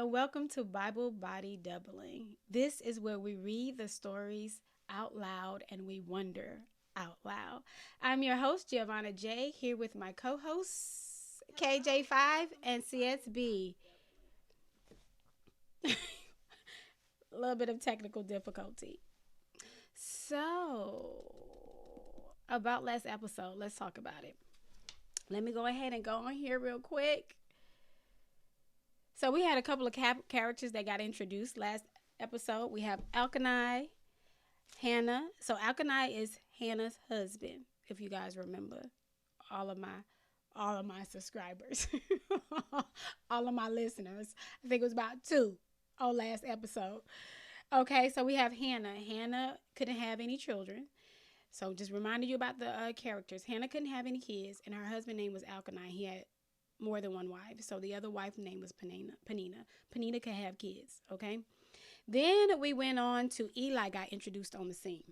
and welcome to Bible Body Doubling. This is where we read the stories out loud and we wonder out loud. I'm your host, Giovanna J, here with my co hosts, KJ5 and CSB. A little bit of technical difficulty. So, about last episode, let's talk about it. Let me go ahead and go on here real quick. So we had a couple of characters that got introduced last episode. We have Elkanah, Hannah. So Elkanah is Hannah's husband, if you guys remember. All of my all of my subscribers. All of my listeners. I think it was about two on last episode. Okay, so we have Hannah. Hannah couldn't have any children. So just reminding you about the characters. Hannah couldn't have any kids, and her husband's name was Elkanah. He had more than one wife. So the other wife's name was Penina. Penina could have kids, okay? Then we went on to Eli got introduced on the scene.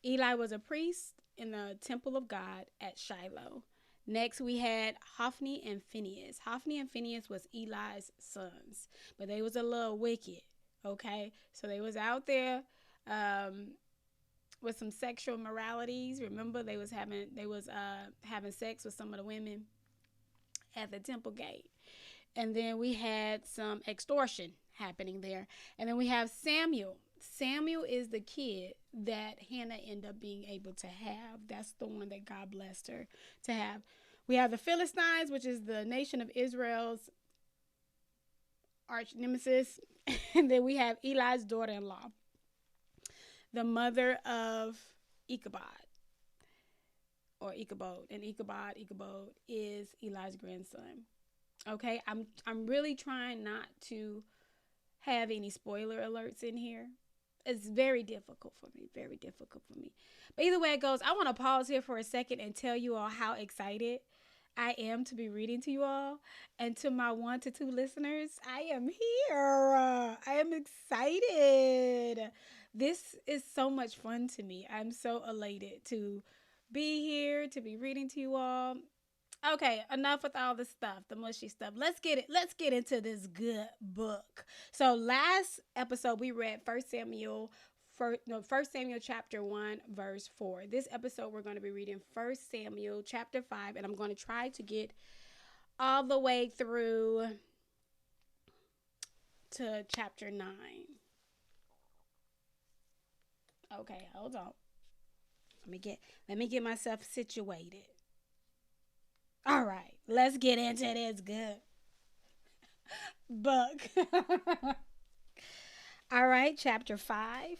Eli was a priest in the temple of God at Shiloh. Next, we had Hophni and Phinehas. Hophni and Phinehas was Eli's sons, but they was a little wicked, okay? So they was out there with some sexual moralities. Remember, they was having sex with some of the women at the temple gate. And then we had some extortion happening there. And then we have Samuel. Samuel is the kid that Hannah ended up being able to have. That's the one that God blessed her to have. We have the Philistines, which is the nation of Israel's arch nemesis. And then we have Eli's daughter-in-law, the mother of Ichabod. Or Ichabod. And Ichabod is Eli's grandson. Okay, I'm really trying not to have any spoiler alerts in here. It's very difficult for me, very difficult for me. But either way it goes, I want to pause here for a second and tell you all how excited I am to be reading to you all. And to my 1 to 2 listeners, I am here. I am excited. This is so much fun to me. I'm so elated to be here, to be reading to you all. Okay, enough with all the stuff, the mushy stuff. Let's get into this good book. So last episode we read First Samuel chapter 1 verse 4. This episode we're going to be reading First Samuel chapter 5, and I'm going to try to get all the way through to chapter 9. Okay, hold on. Let me get myself situated. All right, let's get into this good book. All right, chapter 5.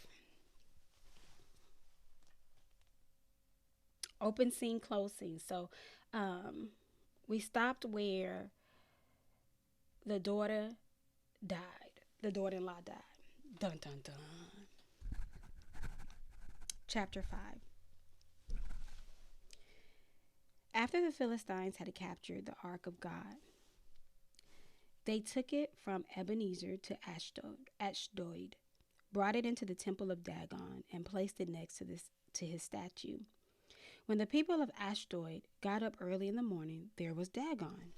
Open scene, close scene. So we stopped where the daughter died. The daughter-in-law died. Dun, dun, dun. Chapter 5. After the Philistines had captured the Ark of God, they took it from Ebenezer to Ashdod, brought it into the temple of Dagon, and placed it next to his statue. When the people of Ashdod got up early in the morning, there was Dagon.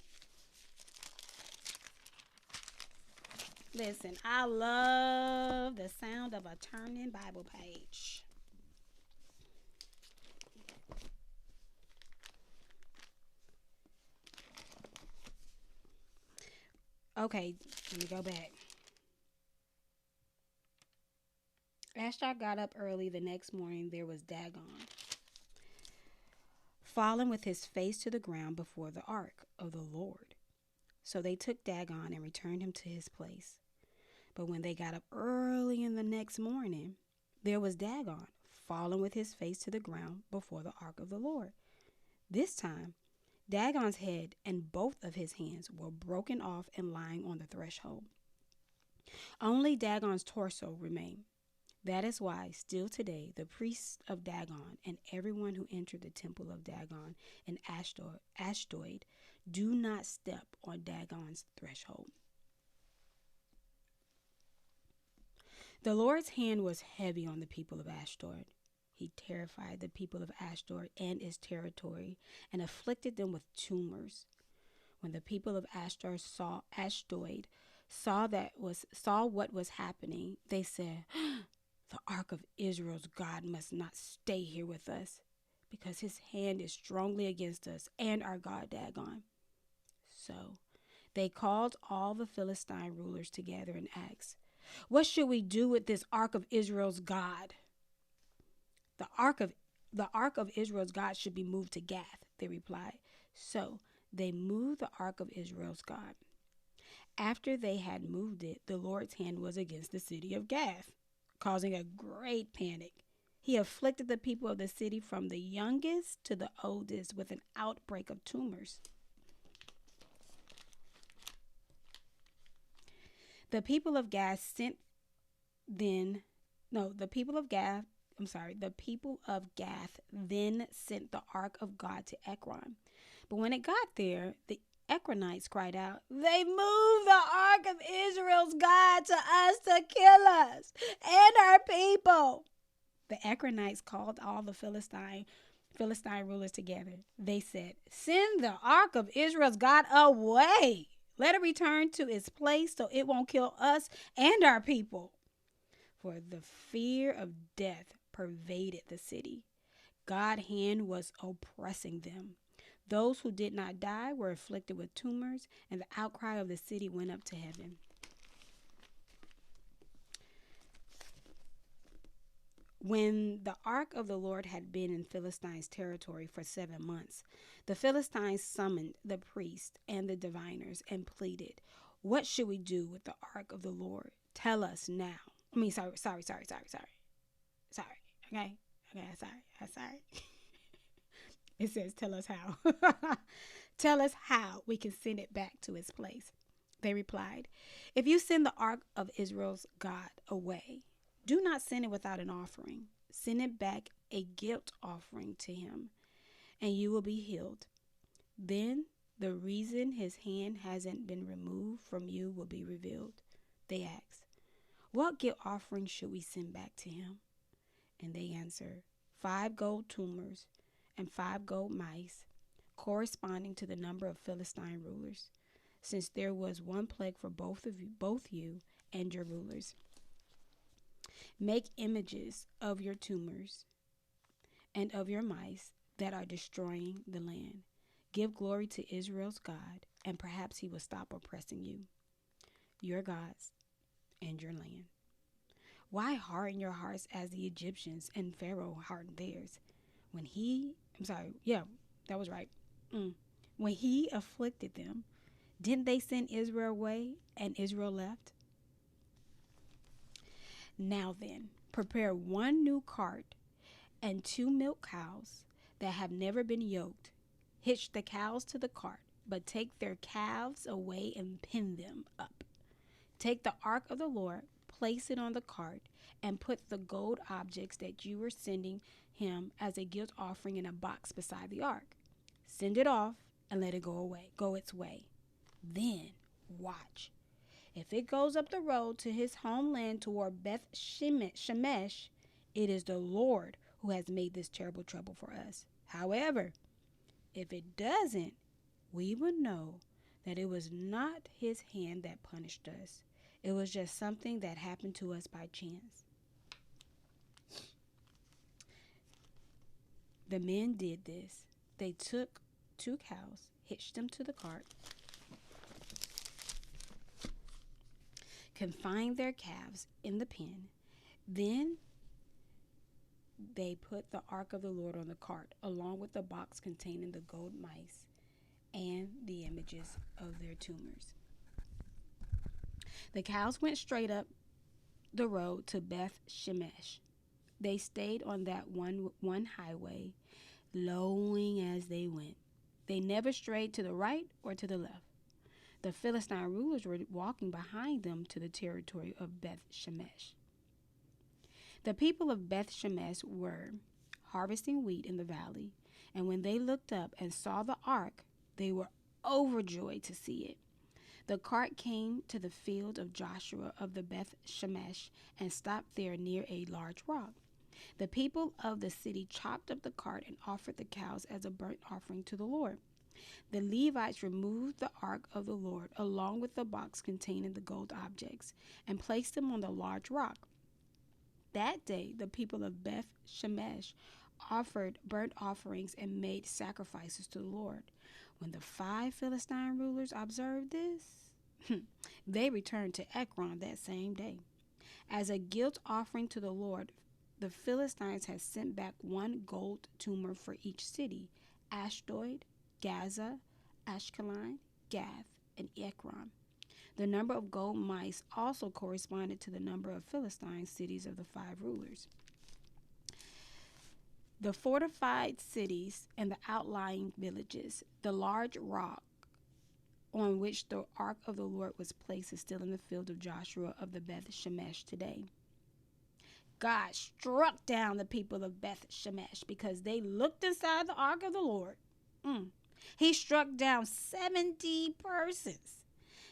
Listen, I love the sound of a turning Bible page. Okay, let me go back. Ashdod got up early the next morning. There was Dagon, fallen with his face to the ground before the ark of the Lord. So they took Dagon and returned him to his place. But when they got up early in the next morning, there was Dagon, fallen with his face to the ground before the ark of the Lord. This time, Dagon's head and both of his hands were broken off and lying on the threshold. Only Dagon's torso remained. That is why, still today, the priests of Dagon and everyone who entered the temple of Dagon in Ashdod do not step on Dagon's threshold. The Lord's hand was heavy on the people of Ashdod. He terrified the people of Ashdod and its territory and afflicted them with tumors. When the people of Ashdod saw what was happening, they said, "The ark of Israel's God must not stay here with us, because his hand is strongly against us and our God Dagon." So they called all the Philistine rulers together and asked, "What should we do with this ark of Israel's God?" The ark of Israel's God should be moved to Gath, they replied. So they moved the ark of Israel's God. After they had moved it, the Lord's hand was against the city of Gath, causing a great panic. He afflicted the people of the city from the youngest to the oldest with an outbreak of tumors. The people of Gath sent then no, the people of Gath the people of Gath then sent the ark of God to Ekron. But when it got there, the Ekronites cried out, "They moved the ark of Israel's God to us to kill us and our people." The Ekronites called all the Philistine rulers together. They said, "Send the ark of Israel's God away. Let it return to its place so it won't kill us and our people." For the fear of death pervaded the city. God's hand was oppressing them. Those who did not die were afflicted with tumors, and the outcry of the city went up to heaven. When the ark of the Lord had been in Philistines' territory for 7 months, the Philistines summoned the priests and the diviners and pleaded, "What should we do with the ark of the Lord? Tell us now." Sorry. Okay, sorry. It says, "Tell us how." "Tell us how we can send it back to its place." They replied, "If you send the ark of Israel's God away, do not send it without an offering. Send it back a guilt offering to him, and you will be healed. Then the reason his hand hasn't been removed from you will be revealed." They asked, "What guilt offering should we send back to him?" And they answered, 5 gold tumors and 5 gold mice, corresponding to the number of Philistine rulers, since there was one plague for both you and your rulers. Make images of your tumors and of your mice that are destroying the land. Give glory to Israel's God, and perhaps he will stop oppressing you, your gods, and your land. Why harden your hearts as the Egyptians and Pharaoh hardened theirs? When he afflicted them, didn't they send Israel away and Israel left? Now then, prepare 1 new cart and 2 milk cows that have never been yoked. Hitch the cows to the cart, but take their calves away and pin them up. Take the ark of the Lord, place it on the cart, and put the gold objects that you were sending him as a guilt offering in a box beside the ark. Send it off and let it go its way. Then watch. If it goes up the road to his homeland toward Beth Shemesh, it is the Lord who has made this terrible trouble for us. However, if it doesn't, we will know that it was not his hand that punished us. It was just something that happened to us by chance. The men did this. They took 2 cows, hitched them to the cart, confined their calves in the pen. Then they put the ark of the Lord on the cart, along with the box containing the gold mice and the images of their tumors. The cows went straight up the road to Beth Shemesh. They stayed on that one highway, lowing as they went. They never strayed to the right or to the left. The Philistine rulers were walking behind them to the territory of Beth Shemesh. The people of Beth Shemesh were harvesting wheat in the valley, and when they looked up and saw the ark, they were overjoyed to see it. The cart came to the field of Joshua of the Beth Shemesh and stopped there near a large rock. The people of the city chopped up the cart and offered the cows as a burnt offering to the Lord. The Levites removed the ark of the Lord along with the box containing the gold objects and placed them on the large rock. That day, the people of Beth Shemesh offered burnt offerings and made sacrifices to the Lord. When the 5 Philistine rulers observed this, they returned to Ekron that same day. As a guilt offering to the Lord, the Philistines had sent back 1 gold tumor for each city: Ashdod, Gaza, Ashkelon, Gath, and Ekron. The number of gold mice also corresponded to the number of Philistine cities of the 5 rulers. The fortified cities and the outlying villages, the large rock on which the ark of the Lord was placed, is still in the field of Joshua of the Beth Shemesh today. God struck down the people of Beth Shemesh because they looked inside the ark of the Lord. He struck down 70 persons.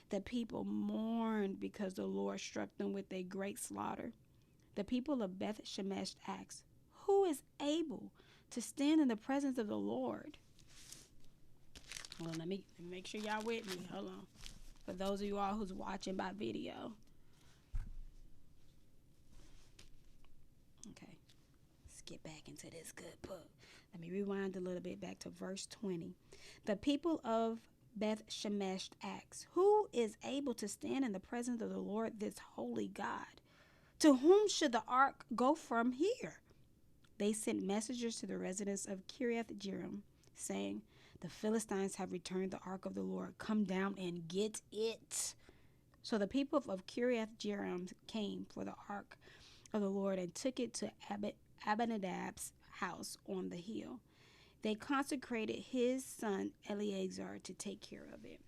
The people mourned because the Lord struck them with a great slaughter. The people of Beth Shemesh asked, "Who is able to stand in the presence of the Lord?" Well, let me make sure y'all with me. Hold on. For those of you all who's watching by video. Okay. Let's get back into this good book. Let me rewind a little bit back to verse 20. The people of Beth Shemesh asked, "Who is able to stand in the presence of the Lord, this holy God? To whom should the ark go from here?" They sent messengers to the residents of Kiriath Jearim, saying, "The Philistines have returned the ark of the Lord. Come down and get it." So the people of Kiriath Jearim came for the ark of the Lord and took it to Abinadab's house on the hill. They consecrated his son Eleazar to take care of it.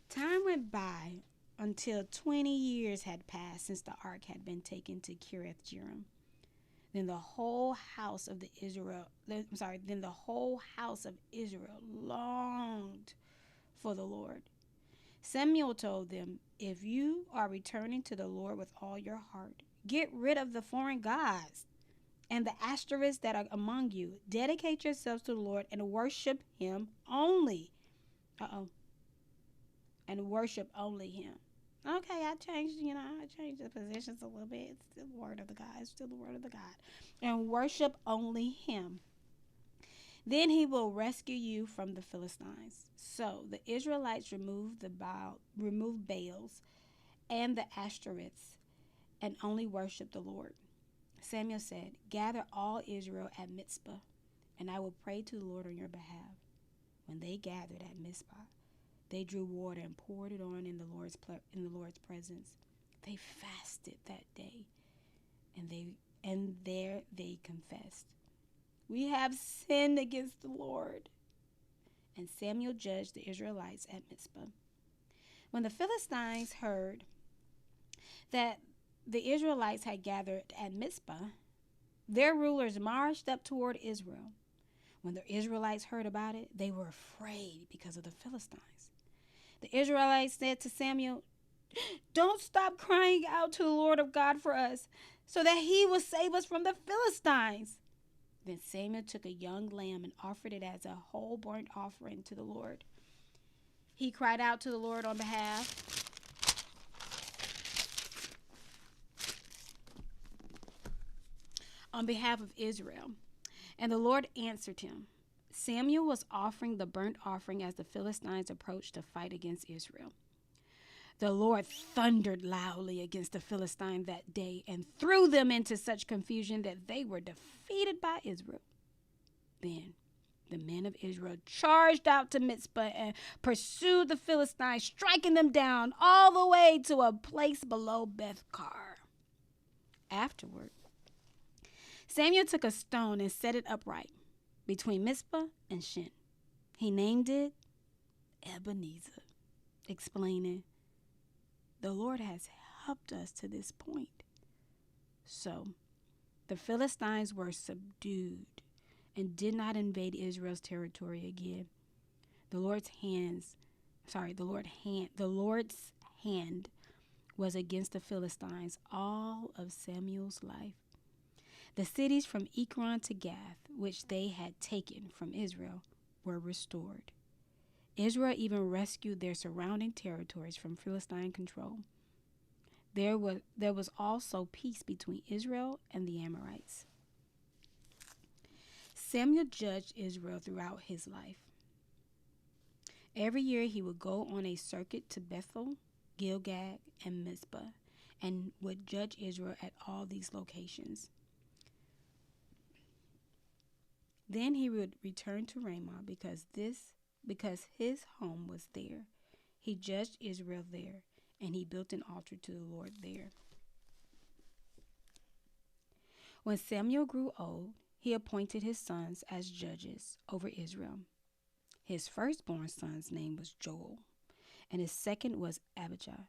Time went by until 20 years had passed since the ark had been taken to Kiriath Jearim. Then the whole house of Israel longed for the Lord. Samuel told them, "If you are returning to the Lord with all your heart, get rid of the foreign gods and the Ashtoreths that are among you. Dedicate yourselves to the Lord and worship him only." And worship only him. Okay, I changed the positions a little bit. It's still the word of the God. And worship only him. Then he will rescue you from the Philistines. So the Israelites removed Baals and the Ashtoreths and only worshiped the Lord. Samuel said, "Gather all Israel at Mizpah, and I will pray to the Lord on your behalf." When they gathered at Mizpah, they drew water and poured it on in the Lord's presence. They fasted that day, and there they confessed, "We have sinned against the Lord." And Samuel judged the Israelites at Mizpah. When the Philistines heard that the Israelites had gathered at Mizpah, their rulers marched up toward Israel. When the Israelites heard about it, they were afraid because of the Philistines. The Israelites said to Samuel, "Don't stop crying out to the Lord of God for us, so that he will save us from the Philistines." Then Samuel took a young lamb and offered it as a whole burnt offering to the Lord. He cried out to the Lord on behalf of Israel, and the Lord answered him. Samuel was offering the burnt offering as the Philistines approached to fight against Israel. The Lord thundered loudly against the Philistines that day and threw them into such confusion that they were defeated by Israel. Then the men of Israel charged out to Mizpah and pursued the Philistines, striking them down all the way to a place below Beth-kar. Afterward, Samuel took a stone and set it upright between Mizpah and Shin. He named it Ebenezer, explaining, "The Lord has helped us to this point." So the Philistines were subdued and did not invade Israel's territory again. The Lord's hand was against the Philistines all of Samuel's life. The cities from Ekron to Gath, which they had taken from Israel, were restored. Israel even rescued their surrounding territories from Philistine control. There was also peace between Israel and the Amorites. Samuel judged Israel throughout his life. Every year he would go on a circuit to Bethel, Gilgad, and Mizpah, and would judge Israel at all these locations. Then he would return to Ramah because his home was there. He judged Israel there, and he built an altar to the Lord there. When Samuel grew old, he appointed his sons as judges over Israel. His firstborn son's name was Joel, and his second was Abijah.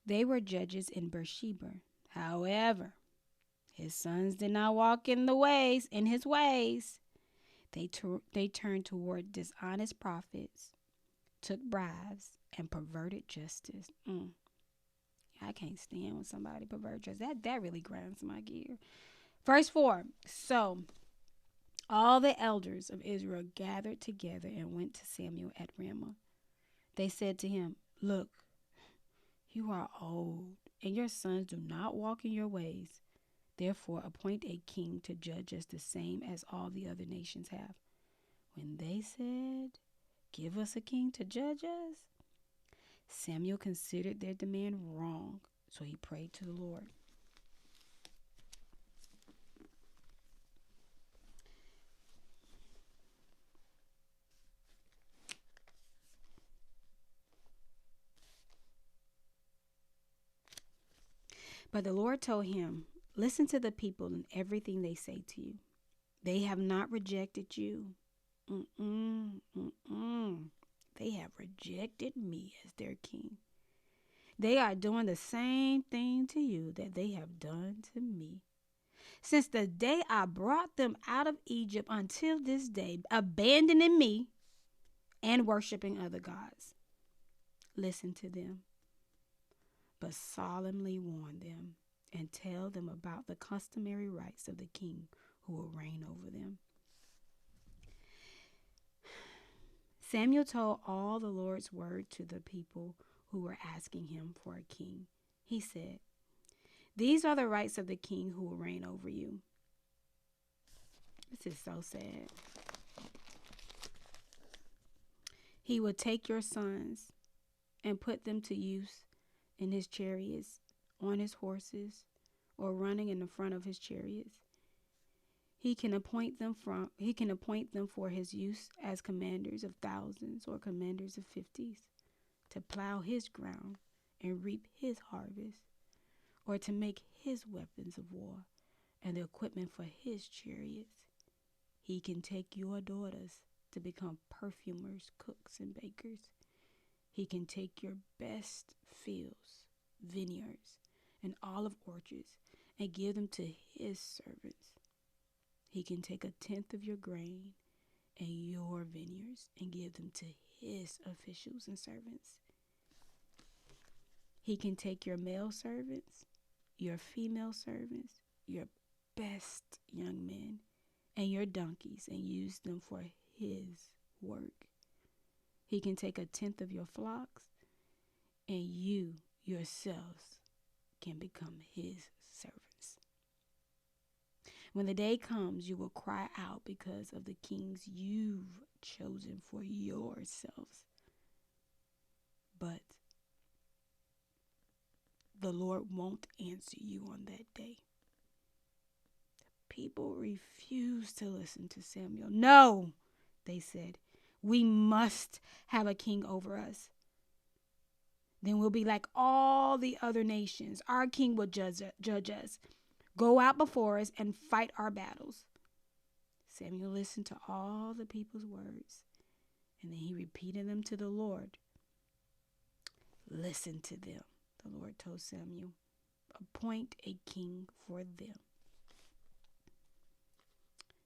They were judges in Beersheba. However, his sons did not walk in his ways. They turned toward dishonest prophets, took bribes, and perverted justice. I can't stand when somebody perverts justice. That really grinds my gear. Verse 4. So all the elders of Israel gathered together and went to Samuel at Ramah. They said to him, "Look, you are old, and your sons do not walk in your ways. Therefore, appoint a king to judge us the same as all the other nations have." When they said, "Give us a king to judge us," Samuel considered their demand wrong, so he prayed to the Lord. But the Lord told him, "Listen to the people and everything they say to you. They have not rejected you. They have rejected me as their king. They are doing the same thing to you that they have done to me. Since the day I brought them out of Egypt until this day, abandoning me and worshiping other gods. Listen to them, but solemnly warn them and tell them about the customary rights of the king who will reign over them." Samuel told all the Lord's word to the people who were asking him for a king. He said, "These are the rights of the king who will reign over you." This is so sad. "He will take your sons and put them to use in his chariots, on his horses, or running in the front of his chariots. He can appoint them for his use as commanders of thousands or commanders of 50s, to plow his ground and reap his harvest, or to make his weapons of war and the equipment for his chariots. He can take your daughters to become perfumers, cooks, and bakers. He can take your best fields, vineyards, and olive orchards and give them to his servants. He can take 1/10 of your grain and your vineyards and give them to his officials and servants. He can take your male servants, your female servants, your best young men, and your donkeys and use them for his work. He can take 1/10 of your flocks, and you yourselves can become his servants. When the day comes, you will cry out because of the kings you've chosen for yourselves. But the Lord won't answer you on that day." The people refused to listen to Samuel. "No," they said, "we must have a king over us. Then we'll be like all the other nations. Our king will judge us. Go out before us and fight our battles." Samuel listened to all the people's words, and then he repeated them to the Lord. "Listen to them," the Lord told Samuel. "Appoint a king for them."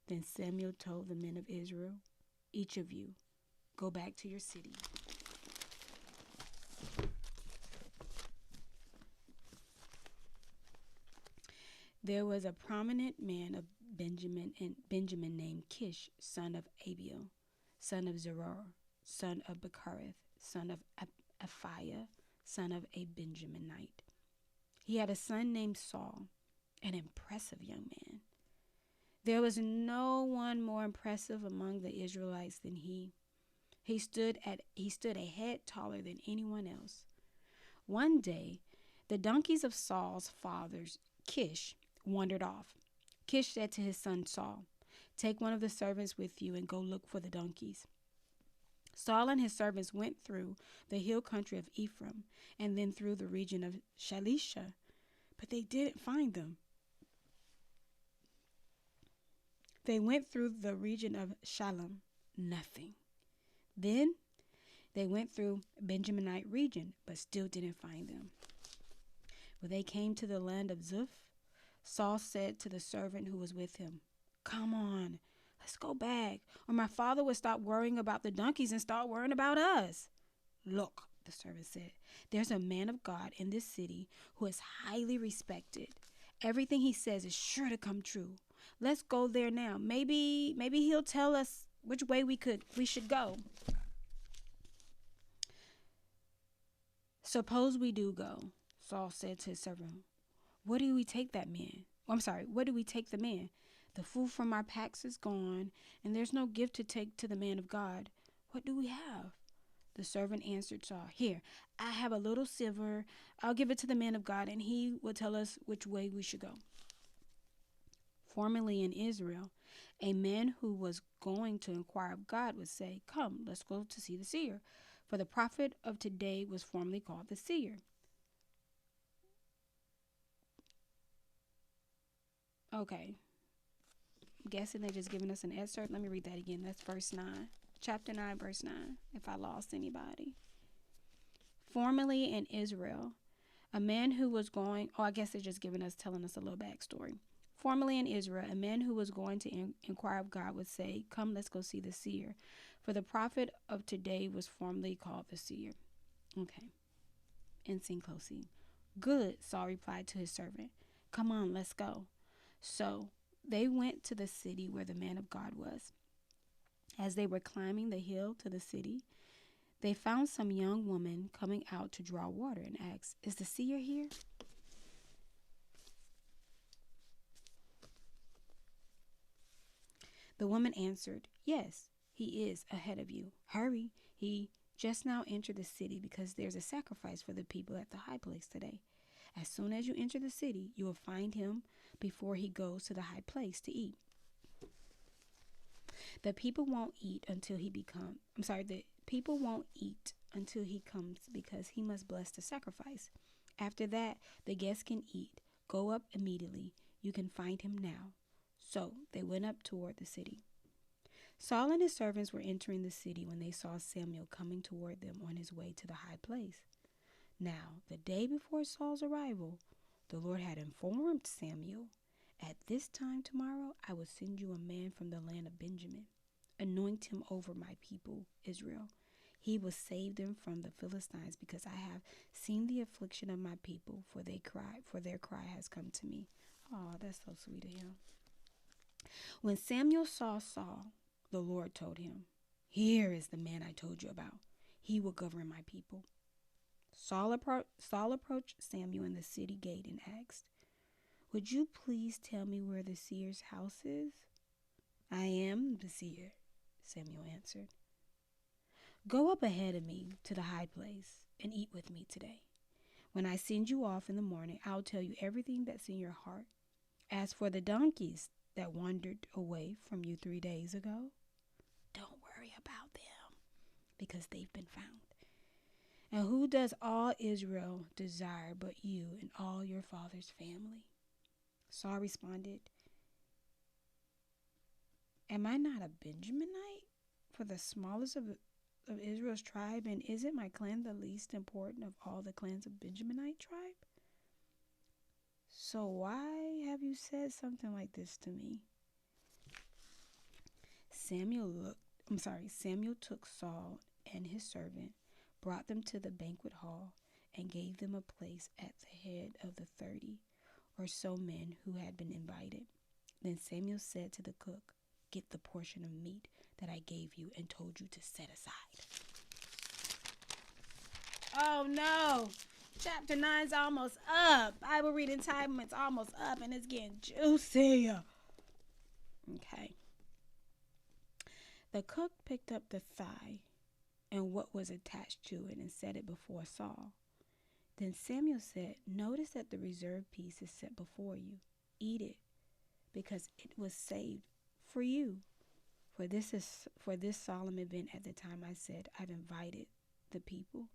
Then Samuel told the men of Israel, "Each of you, go back to your city. There was a prominent man of Benjamin named Kish, son of Abiel, son of Zeror, son of Bechereth, son of Aphiah, son of a Benjaminite. He had a son named Saul, an impressive young man. There was no one more impressive among the Israelites than he. He stood a head taller than anyone else. One day, the donkeys of Saul's father's Kish wandered off. Kish said to his son Saul, "Take one of the servants with you and go look for the donkeys." Saul and his servants went through the hill country of Ephraim and then through the region of Shalisha, but they didn't find them. They went through the region of Shalom, nothing. Then they went through Benjaminite region, but still didn't find them. When they came to the land of Zuph, Saul said to the servant who was with him, "Come on, let's go back, or my father would stop worrying about the donkeys and start worrying about us." "Look," the servant said, "there's a man of God in this city who is highly respected. Everything he says is sure to come true. Let's go there now. Maybe he'll tell us which way we should go." "Suppose we do go," Saul said to his servant. What do we take the man? The food from our packs is gone, and there's no gift to take to the man of God. What do we have?" The servant answered Saul, "Here, I have a little silver. I'll give it to the man of God, and he will tell us which way we should go." Formerly in Israel, a man who was going to inquire of God would say, "Come, let's go to see the seer." For the prophet of today was formerly called the seer. Okay. I'm guessing they're just giving us an excerpt. Let me read that again. That's verse 9. Chapter 9, verse 9, if I lost anybody. Formerly in Israel, a man who was going, I guess they're just telling us a little backstory. Formerly in Israel, a man who was going to inquire of God would say, "Come, let's go see the seer." For the prophet of today was formerly called the seer. Okay. And sing closely. "Good," Saul replied to his servant. "Come on, let's go." So they went to the city where the man of God was. As they were climbing the hill to the city, they found some young woman coming out to draw water and asked, "Is the seer here?" The woman answered, "Yes, he is ahead of you. Hurry, he just now entered the city because there's a sacrifice for the people at the high place today. As soon as you enter the city, you will find him before he goes to the high place to eat. The people won't eat until he comes because he must bless the sacrifice. After that, the guests can eat. Go up immediately. You can find him now." So they went up toward the city. Saul and his servants were entering the city when they saw Samuel coming toward them on his way to the high place. Now, the day before Saul's arrival, the Lord had informed Samuel, "At this time tomorrow, I will send you a man from the land of Benjamin. Anoint him over my people, Israel. He will save them from the Philistines because I have seen the affliction of my people, for their cry has come to me." Oh, that's so sweet of him. When Samuel saw Saul, the Lord told him, "Here is the man I told you about. He will govern my people." Saul approached Samuel in the city gate and asked, "Would you please tell me where the seer's house is?" "I am the seer," Samuel answered. "Go up ahead of me to the high place and eat with me today. When I send you off in the morning, I'll tell you everything that's in your heart. As for the donkeys that wandered away from you 3 days ago, don't worry about them because they've been found. And who does all Israel desire but you and all your father's family?" Saul responded, "Am I not a Benjaminite, for the smallest of Israel's tribe, and isn't my clan the least important of all the clans of Benjaminite tribe? So why have you said something like this to me?" Samuel took Saul and his servant, brought them to the banquet hall, and gave them a place at the head of the 30 or so men who had been invited. Then Samuel said to the cook, "Get the portion of meat that I gave you and told you to set aside." Oh no! Chapter 9 is almost up. Bible reading time is almost up and it's getting juicy. Okay. The cook picked up the thigh and what was attached to it and set it before Saul. Then Samuel said, "Notice that the reserved piece is set before you. Eat it, because it was saved for you. For this solemn event at the time I said, I've invited the people."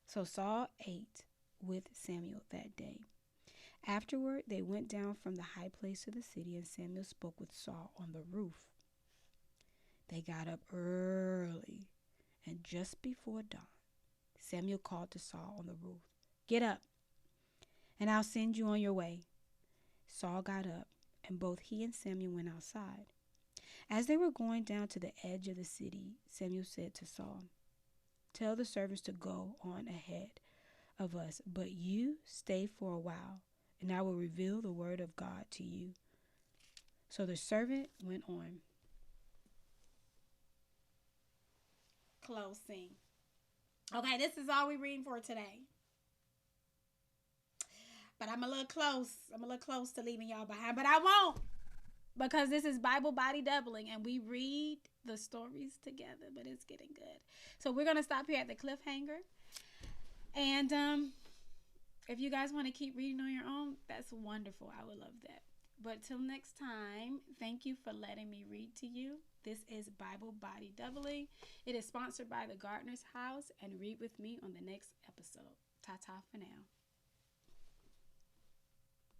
So Saul ate with Samuel that day. Afterward, they went down from the high place of the city, and Samuel spoke with Saul on the roof. They got up early, and just before dawn, Samuel called to Saul on the roof, "Get up, and I'll send you on your way." Saul got up, and both he and Samuel went outside. As they were going down to the edge of the city, Samuel said to Saul, "Tell the servants to go on ahead of us, but you stay for a while, and I will reveal the word of God to you." So the servant went on. Closing. Okay, this is all we're reading for today. But I'm a little close. I'm a little close to leaving y'all behind, but I won't, because this is Bible Body Doubling, and we read the stories together, but it's getting good. So we're going to stop here at the cliffhanger. And if you guys want to keep reading on your own, that's wonderful. I would love that. But till next time, thank you for letting me read to you. This is Bible Body Doubling. It is sponsored by the Gardener's House, and read with me on the next episode. Ta-ta for now.